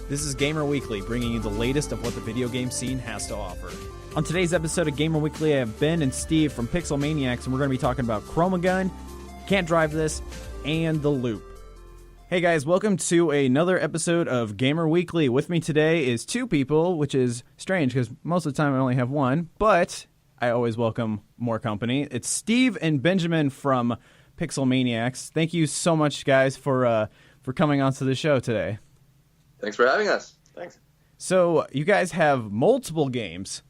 This is Gamer Weekly, bringing you the latest of what the video game scene has to offer. On today's episode of Gamer Weekly, I have Ben and Steve from Pixel Maniacs, and we're going to be talking about Chroma Gun, Cant Drive This, and The Loop. Hey guys, welcome to another episode of Gamer Weekly. With me today is two people, which is strange because most of the time I only have one, but I always welcome more company. It's Steve and Benjamin from Pixel Maniacs. Thank you so much, guys, for coming onto the show today. Thanks for having us. Thanks. So you guys have multiple games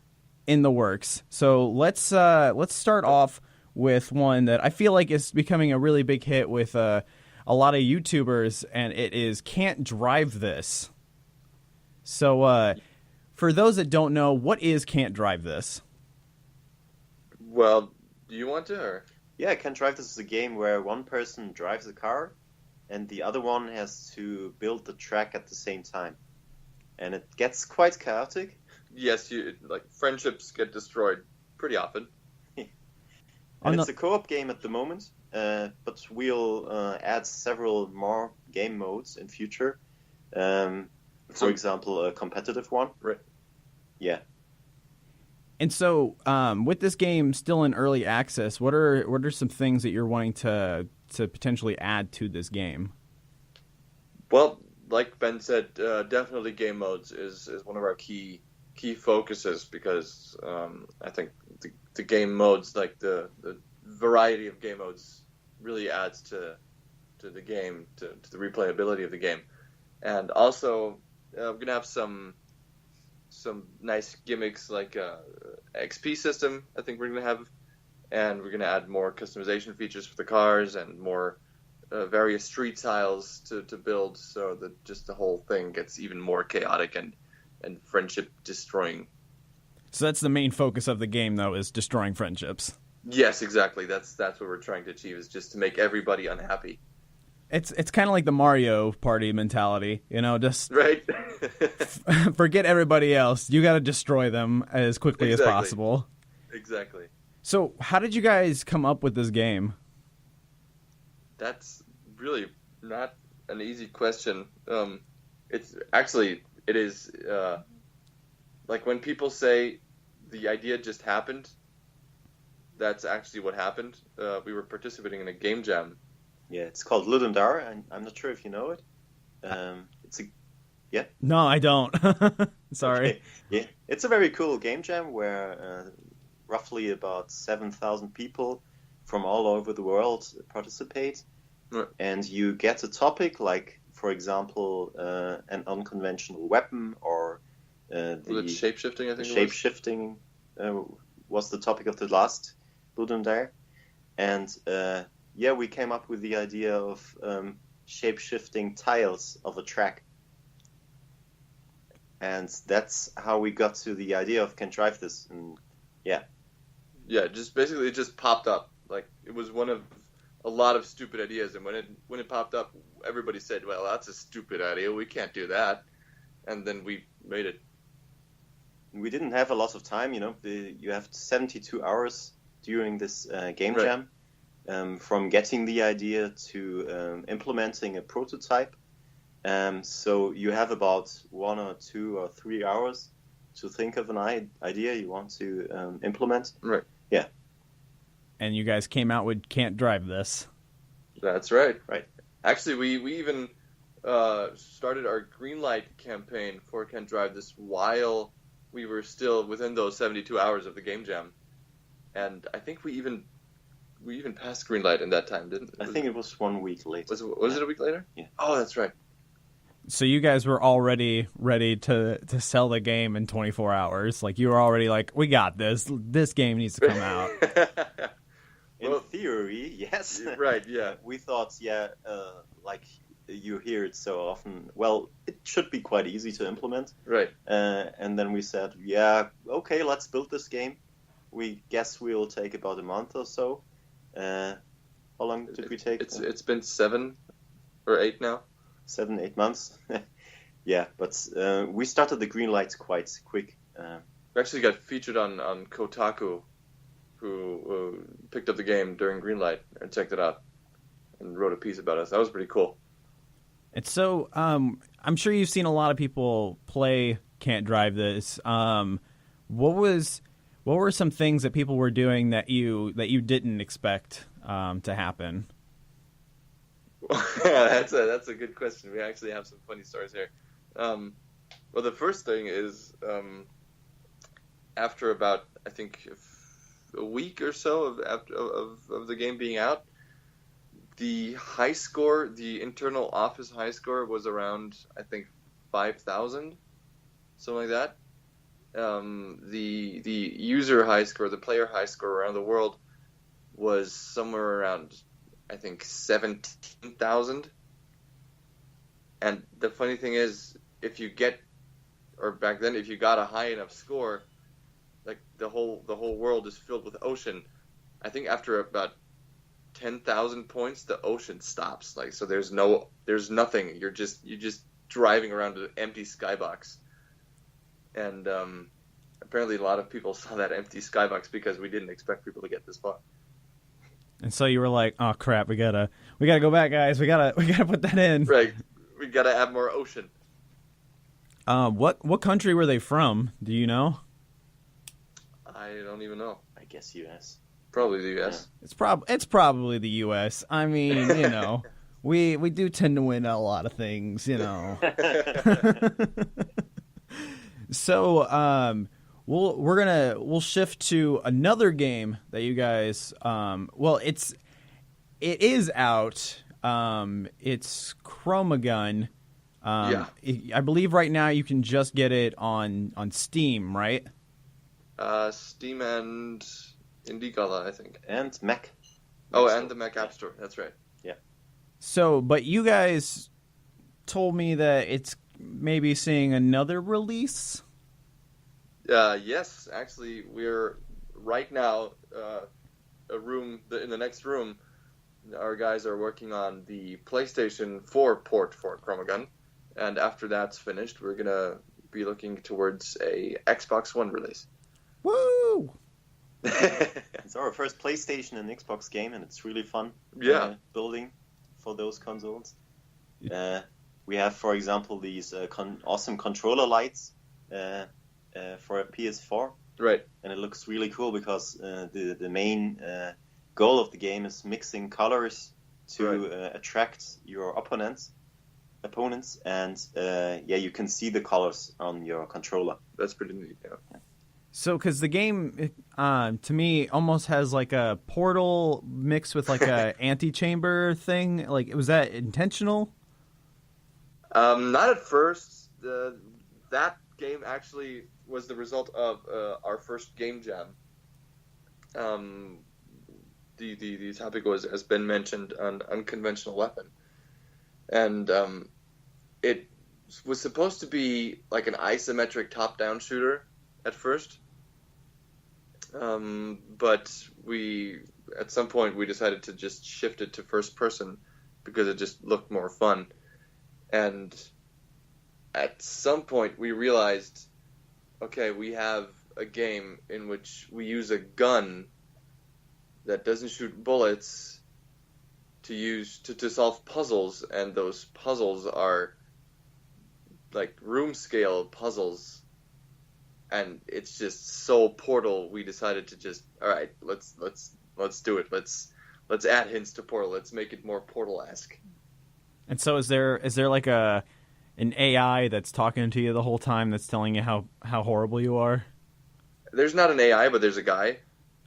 in the works. So let's start off with one that I feel like is becoming a really big hit with a lot of YouTubers, and it is Cant Drive This. So for those that don't know, what is Cant Drive This? Well, do you want to? Or? Yeah, Cant Drive This is a game where one person drives a car and the other one has to build the track at the same time. And it gets quite chaotic. Yes, friendships get destroyed pretty often. And it's a co-op game at the moment, but we'll add several more game modes in future. For example, a competitive one. Right. Yeah. And so, with this game still in early access, what are some things that you're wanting to potentially add to this game? Well, like Ben said, definitely game modes is one of our key focuses because I think the game modes, like the variety of game modes, really adds to the game, to the replayability of the game. And also, we're gonna have some nice gimmicks like XP system. I think we're gonna have, and we're gonna add more customization features for the cars and more various street tiles to build, so that just the whole thing gets even more chaotic and friendship destroying. So that's the main focus of the game, though, is destroying friendships. Yes, exactly. That's what we're trying to achieve, is just to make everybody unhappy. It's kind of like the Mario Party mentality, just right. Forget everybody else. You got to destroy them as quickly as possible. Exactly. So, how did you guys come up with this game? That's really not an easy question. It is like when people say the idea just happened, that's actually what happened. We were participating in a game jam. Yeah, it's called Ludendar, and I'm not sure if you know it. Yeah? No, I don't. Sorry. Okay. Yeah, it's a very cool game jam where roughly about 7,000 people from all over the world participate. Right. And you get a topic like, for example, an unconventional weapon or the shape-shifting, I think shape-shifting was the topic of the last Ludendar. And we came up with the idea of shape-shifting tiles of a track. And that's how we got to the idea of Cant Drive This. And yeah, just basically it just popped up. Like, it was one of a lot of stupid ideas, and when it popped up, everybody said, "Well, that's a stupid idea. We can't do that." And then we made it. We didn't have a lot of time, you have 72 hours during this game jam, from getting the idea to implementing a prototype. So you have about 1 or 2 or 3 hours to think of an idea you want to implement. Right. Yeah. And you guys came out with Cant Drive This. That's right. Right. Actually, we even started our Greenlight campaign for Cant Drive This while we were still within those 72 hours of the game jam. And I think we even passed Greenlight in that time, didn't we? I think it was 1 week later. Was it a week later? Yeah. Oh, that's right. So you guys were already ready to sell the game in 24 hours. Like, you were already like, we got this. This game needs to come out. In theory, yes. Right, yeah. We thought, like you hear it so often, well, it should be quite easy to implement. Right. And then we said, yeah, okay, let's build this game. We guess we'll take about a month or so. How long did we take? It's been 7 or 8 now. 7-8 months. Yeah, but we started the Greenlight quite quick. We actually got featured on Kotaku, who picked up the game during Greenlight and checked it out and wrote a piece about us. That was pretty cool. And so, I'm sure you've seen a lot of people play Cant Drive This. What were some things that people were doing that you didn't expect to happen? That's a good question. We actually have some funny stories here. Well, the first thing is after about, I think, a week or so of the game being out, the high score, the internal office high score, was around, I think, 5,000, something like that. The user high score, the player high score around the world, was somewhere around, I think, 17,000. And the funny thing is, back then, if you got a high enough score, like the whole world is filled with ocean. I think after about 10,000 points, the ocean stops. Like, so there's nothing. You're just driving around an empty skybox. And apparently a lot of people saw that empty skybox because we didn't expect people to get this far. And so you were like, "Oh crap, we gotta go back, guys. We gotta put that in." Right, we gotta add more ocean. What country were they from? Do you know? I don't even know. I guess U.S. Probably the U.S. Yeah. It's probably the U.S. I mean, we do tend to win a lot of things, So, we'll shift to another game that you guys. It is out. It's Chromagun. Yeah. I believe right now you can just get it on Steam, right? Steam and Indiegala, I think. And Mac. And the Mac App Store. That's right. Yeah. So, but you guys told me that it's maybe seeing another release? Yes, actually, we're right now in the next room. Our guys are working on the PlayStation 4 port for Chromagun, and after that's finished, we're gonna be looking towards a Xbox One release. Woo! It's our first PlayStation and Xbox game, and it's really fun. Yeah. Building for those consoles. We have, for example, these awesome controller lights for a PS4. Right. And it looks really cool because the main goal of the game is mixing colors to attract your opponents, and you can see the colors on your controller. That's pretty neat. Yeah. So, because the game, to me, almost has like a Portal mixed with like a antechamber thing. Like, was that intentional? Not at first. That game actually was the result of our first game jam. The topic was, as Ben mentioned, an unconventional weapon, and it was supposed to be like an isometric top-down shooter at first, but at some point we decided to just shift it to first person because it just looked more fun. And at some point we realized, okay, we have a game in which we use a gun that doesn't shoot bullets to solve puzzles, and those puzzles are like room scale puzzles, and it's just so Portal. We decided to just, all right, let's do it. Let's add hints to Portal. Let's make it more Portal-esque. And so is there like an AI that's talking to you the whole time that's telling you how horrible you are? There's not an AI, but there's a guy.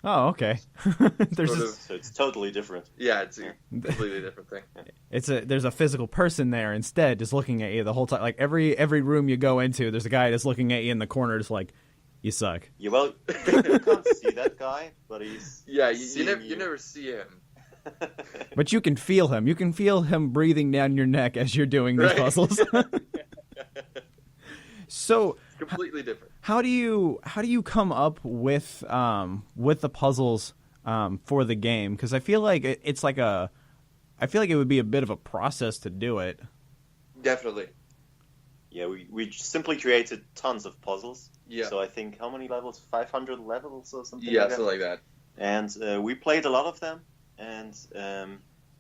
Oh, okay. So it's totally different. Yeah, it's a completely different thing. There's a physical person there instead, just looking at you the whole time. Like every room you go into, there's a guy that's looking at you in the corner, just like, you suck. Yeah, well, you can't see that guy, but he's you never see him. But you can feel him. You can feel him breathing down your neck as you're doing these puzzles. So it's completely different. How do you come up with the puzzles for the game? Because I feel like it would be a bit of a process to do it. Definitely. Yeah, we simply created tons of puzzles. Yeah. So I think how many levels? 500 levels or something. Yeah, like that. something like that. And we played a lot of them, and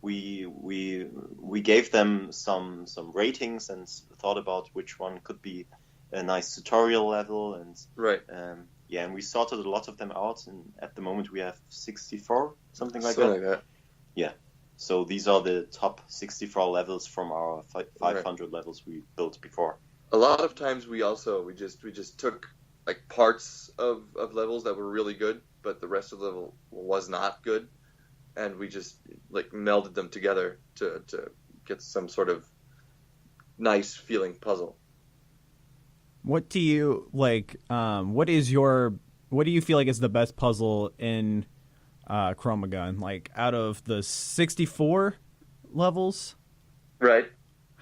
we gave them some ratings and thought about which one could be a nice tutorial level, and Right. and we sorted a lot of them out, and at the moment we have 64, something like Something that. like that. Yeah. So these are the top 64 levels from our 500 levels we built before. A lot of times we just took like parts of levels that were really good, but the rest of the level was not good, and we just like melded them together to get some sort of nice feeling puzzle. What do you like? What do you feel like is the best puzzle in Chromagun? Like out of the 64 levels, Right.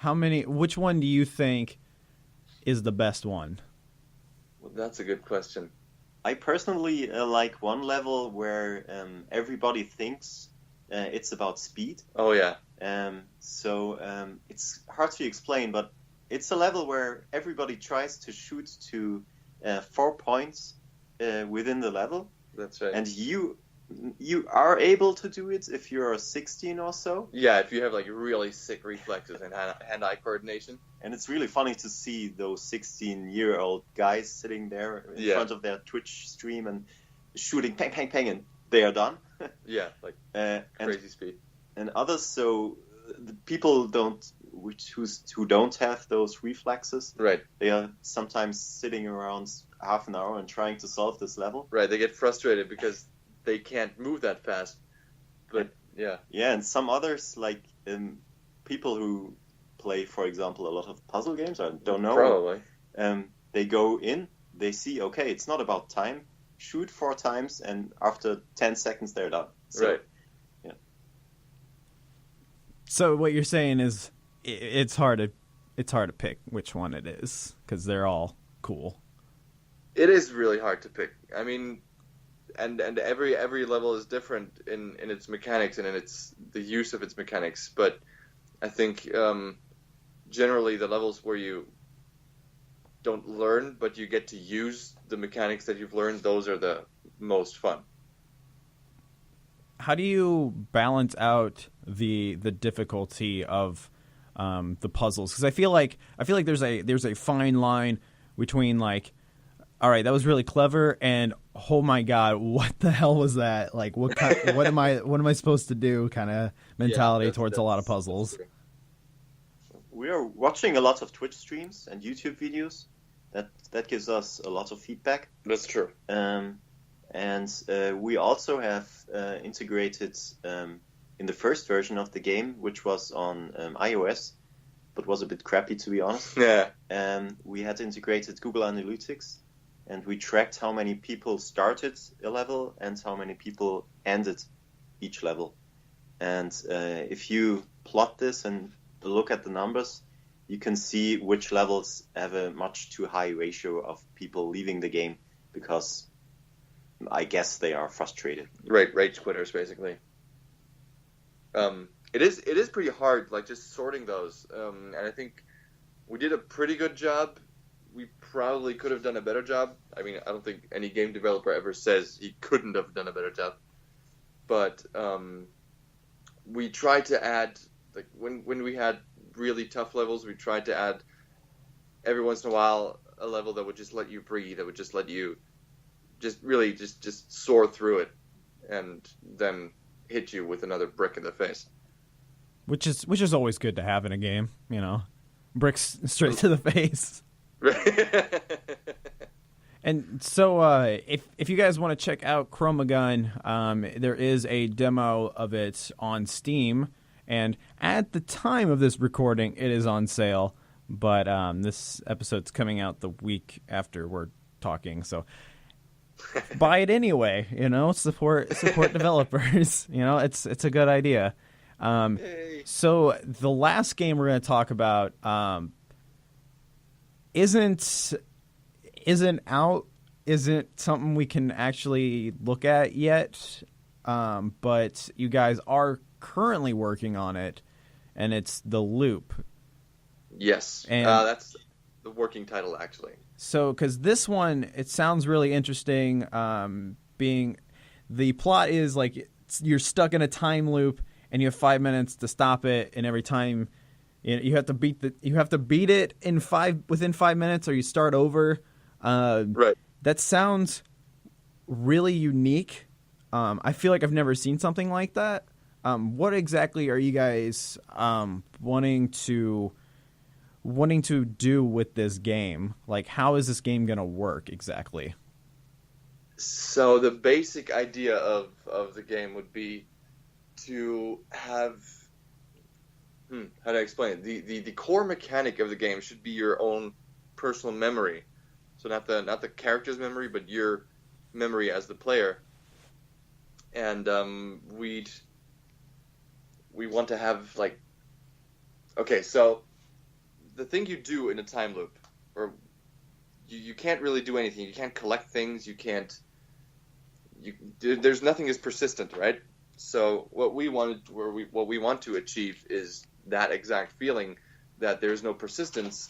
which one do you think is the best one? Well, that's a good question. I personally like one level where everybody thinks it's about speed. Oh yeah. It's hard to explain, but it's a level where everybody tries to shoot to 4 points within the level. That's right. And you are able to do it if you're 16 or so. Yeah, if you have like really sick reflexes and hand-eye coordination. And it's really funny to see those 16-year-old guys sitting there in front of their Twitch stream and shooting pang, pang, pang, and they are done. Yeah, like crazy speed. And others, so the people who don't have those reflexes, Right. they are sometimes sitting around half an hour and trying to solve this level. Right, they get frustrated because they can't move that fast. But yeah. Yeah, and some others, like people who play, for example, a lot of puzzle games, I don't know. Probably. They go in, they see, okay, it's not about time. Shoot 4 times, and after 10 seconds, they're done. So, right. Yeah. So what you're saying is it's hard to pick which one it is because they're all cool. It is really hard to pick. I mean, and every level is different in its mechanics and in the use of its mechanics. But I think generally the levels where you don't learn but you get to use the mechanics that you've learned, those are the most fun. How do you balance out the difficulty of the puzzles? Because I feel like there's a fine line between like, all right, that was really clever, and oh my god, what the hell was that? Like, what am I supposed to do? Kind of mentality towards a lot of puzzles. We are watching a lot of Twitch streams and YouTube videos. That gives us a lot of feedback. That's true. And we also have integrated in the first version of the game, which was on iOS, but was a bit crappy to be honest. Yeah. We had integrated Google Analytics, and we tracked how many people started a level and how many people ended each level. And if you plot this and look at the numbers, you can see which levels have a much too high ratio of people leaving the game because I guess they are frustrated. Right, rage quitters basically. It is pretty hard, like just sorting those. And I think we did a pretty good job. We probably could have done a better job. I mean, I don't think any game developer ever says he couldn't have done a better job. But we tried to add, like when we had really tough levels, we tried to add every once in a while a level that would just let you breathe, that would just let you just really just soar through it and then hit you with another brick in the face. Which is always good to have in a game, you know. Bricks straight to the face. And so if you guys want to check out Chromagun, there is a demo of it on Steam, and at the time of this recording, it is on sale. But this episode's coming out the week after we're talking, so buy it anyway. You know, support developers. You know, it's a good idea. So the last game we're going to talk about isn't out, isn't something we can actually look at yet. But you guys are currently working on it, and it's The Loop. Yes, and that's the working title, actually. So, because this one, it sounds really interesting. Being the plot is like you're stuck in a time loop, and you have 5 minutes to stop it, and every time you have to beat it within 5 minutes, or you start over. Right. That sounds really unique. I feel like I've never seen something like that. What exactly are you guys wanting to do with this game? Like, how is this game going to work exactly? So the basic idea of the game would be to have how do I explain it? The core mechanic of the game should be your own personal memory. So not the character's memory, but your memory as the player. And we want to have so the thing you do in a time loop, or you can't really do anything. You can't collect things. There's nothing is persistent, right? So what we want to achieve is that exact feeling that there's no persistence,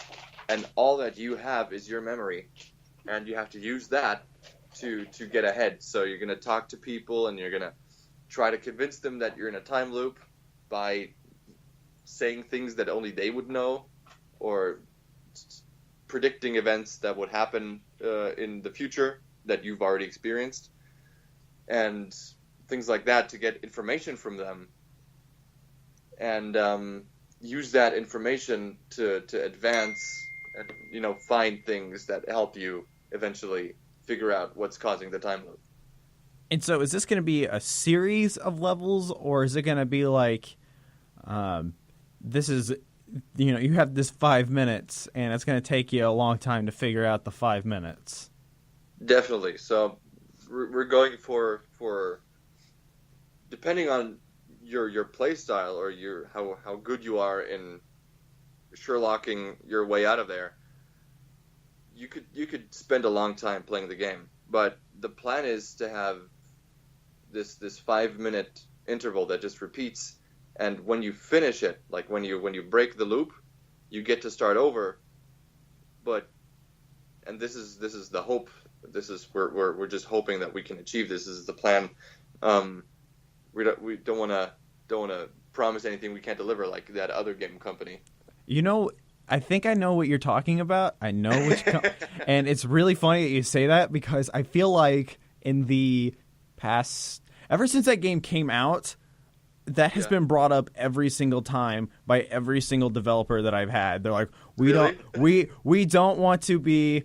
and all that you have is your memory, and you have to use that to get ahead. So you're going to talk to people, and you're going to try to convince them that you're in a time loop by saying things that only they would know, or predicting events that would happen in the future that you've already experienced, and things like that to get information from them, and use that information to advance and find things that help you eventually figure out what's causing the time loop. And so is this going to be a series of levels, or is it going to be like this is you have this 5 minutes and it's going to take you a long time to figure out the 5 minutes? Definitely. So we're going for depending on your play style, or how good you are in Sherlocking your way out of there. You could spend a long time playing the game, but the plan is to have this 5 minute interval that just repeats, and when you finish it, like when you break the loop, you get to start over. And this is the hope. We're just hoping that we can achieve this. This is the plan. We don't want to promise anything we can't deliver, like that other game company. I think I know what you're talking about. I know which and it's really funny that you say that, because I feel like in the past, ever since that game came out, that has been brought up every single time by every single developer that I've had. They're like, we don't want to be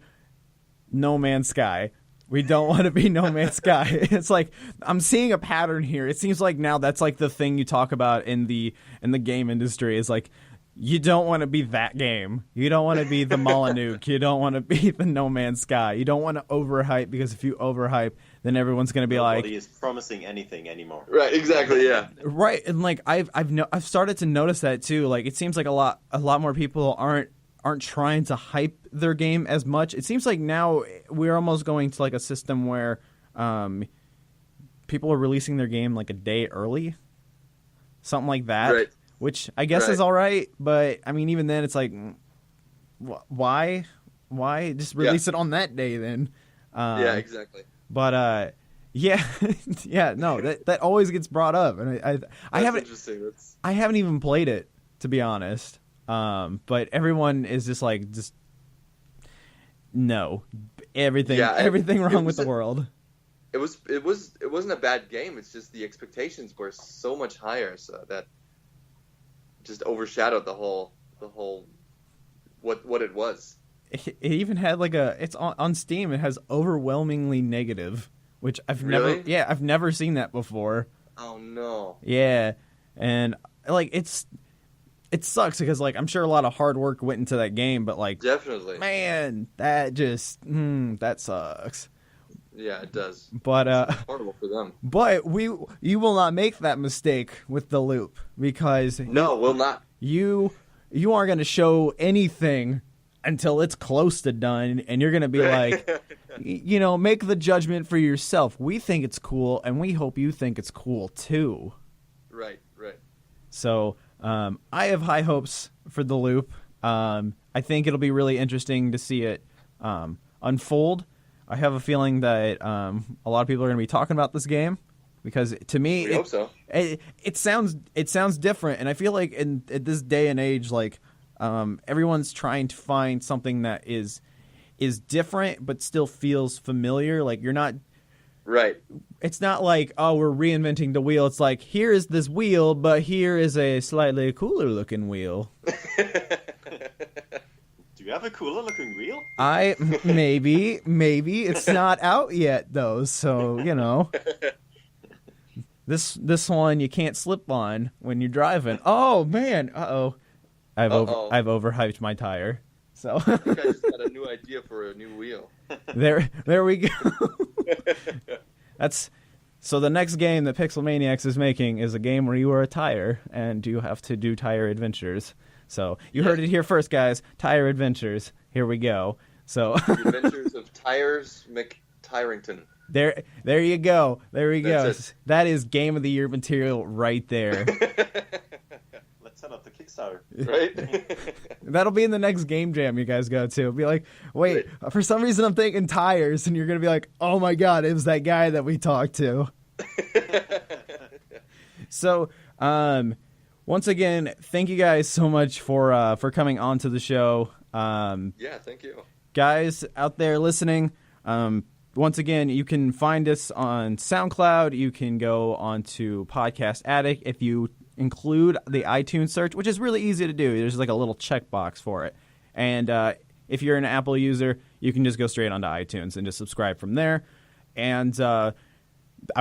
No Man's Sky. We don't want to be No Man's Sky. It's like, I'm seeing a pattern here. It seems like now that's like the thing you talk about in the game industry, is like, you don't want to be that game. You don't want to be the Molyneux. You don't want to be the No Man's Sky. You don't want to overhype, because if you overhype, then everyone's going to be like, nobody is promising anything anymore. Right, exactly, yeah. Right, and like I've started to notice that too. Like, it seems like a lot more people aren't trying to hype their game as much. It seems like now we're almost going to like a system where people are releasing their game like a day early, something like that. Right. Which I guess is all right, but I mean, even then, it's like, why just release it on that day then? Yeah, exactly. But no, that always gets brought up, and I haven't interesting. I haven't even played it, to be honest. But everyone is just like, no, everything wrong with the world. It wasn't a bad game. It's just the expectations were so much higher, so that just overshadowed the whole what it was. It even had like it's on Steam. It has overwhelmingly negative, which I've never seen that before. Oh no. Yeah, and like it sucks, because like I'm sure a lot of hard work went into that game, but like, definitely, man, that just that sucks. Yeah, it does. But it's horrible for them. But you will not make that mistake with the loop, because no, we'll not. You aren't going to show anything until it's close to done, and you're going to be like, make the judgment for yourself. We think it's cool, and we hope you think it's cool too. Right. So I have high hopes for the loop. I think it'll be really interesting to see it unfold. I have a feeling that a lot of people are going to be talking about this game, because to me, We hope so. It sounds different, and I feel like at this day and age, like everyone's trying to find something that is different but still feels familiar. Like you're not. Right. It's not like, oh, we're reinventing the wheel. It's like, here is this wheel, but here is a slightly cooler looking wheel. Do you have a cooler looking wheel? Maybe. It's not out yet, though, so, you know. This one you can't slip on when you're driving. Oh, man. Uh-oh. I've overhyped my tire. So I think I just got a new idea for a new wheel. There we go. So the next game that Pixel Maniacs is making is a game where you are a tire and you have to do tire adventures. So you heard it here first, guys. Tire adventures. Here we go. So The Adventures of Tires McTirington. there you go. There we go. That's it. That is Game of the Year material right there. Let's set up the Kickstarter. Right? That'll be in the next game jam you guys go to. It'll be like, wait, for some reason I'm thinking tires, and you're gonna be like, oh my god, it was that guy that we talked to. So, once again, thank you guys so much for coming on to the show. Yeah, thank you. Guys out there listening, once again, you can find us on SoundCloud. You can go onto Podcast Addict if you include the iTunes search, which is really easy to do. There's like a little checkbox for it. And if you're an Apple user, you can just go straight onto iTunes and just subscribe from there. And I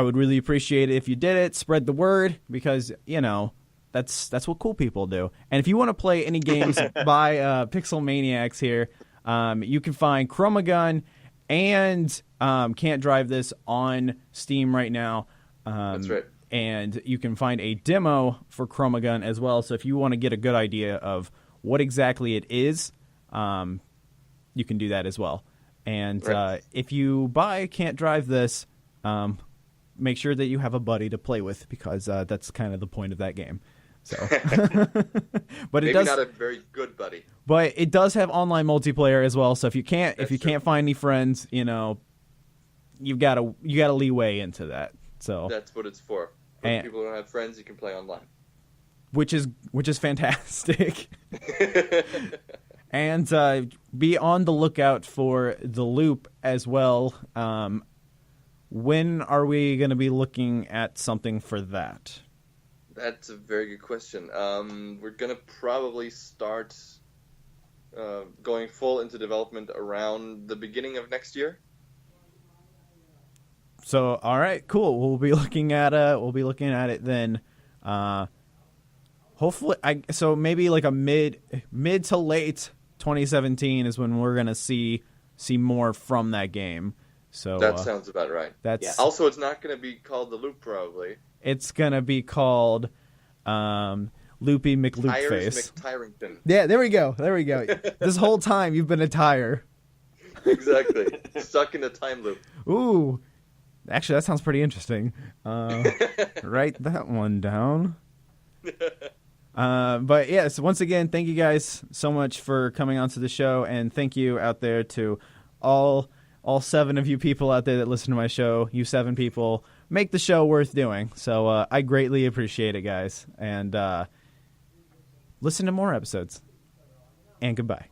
would really appreciate it if you did it. Spread the word, because, you know, that's what cool people do. And if you want to play any games by Pixel Maniacs here, you can find Chromagun and Cant Drive This on Steam right now. That's right. And you can find a demo for Chromagun as well. So if you want to get a good idea of what exactly it is, you can do that as well. And Right. If you buy Cant Drive This, make sure that you have a buddy to play with, because that's kind of the point of that game. So, but Maybe it does not a very good buddy. But it does have online multiplayer as well. So if you can't That's true. can't find any friends, you know, you got a leeway into that. So That's what it's for. For And- people who don't have friends, you can play online. which is fantastic. And be on the lookout for The Loop as well. When are we going to be looking at something for that? That's a very good question. We're going to probably start going full into development around the beginning of next year. So, all right, cool. We'll be looking at it then. Hopefully, so maybe like a mid to late 2017 is when we're gonna see more from that game. So That sounds about right. that's Yeah. Also, it's not going to be called The Loop, probably. it's gonna be called Loopy McLoopface. Tires McTirington. Yeah, there we go. This whole time you've been a tire. Exactly. Stuck in a time loop. Ooh, actually, that sounds pretty interesting. Write that one down. But yes, once again, thank you guys so much for coming onto the show, and thank you out there to all 7 of you people out there that listen to my show. You 7 people make the show worth doing. So I greatly appreciate it, guys, and listen to more episodes. And goodbye.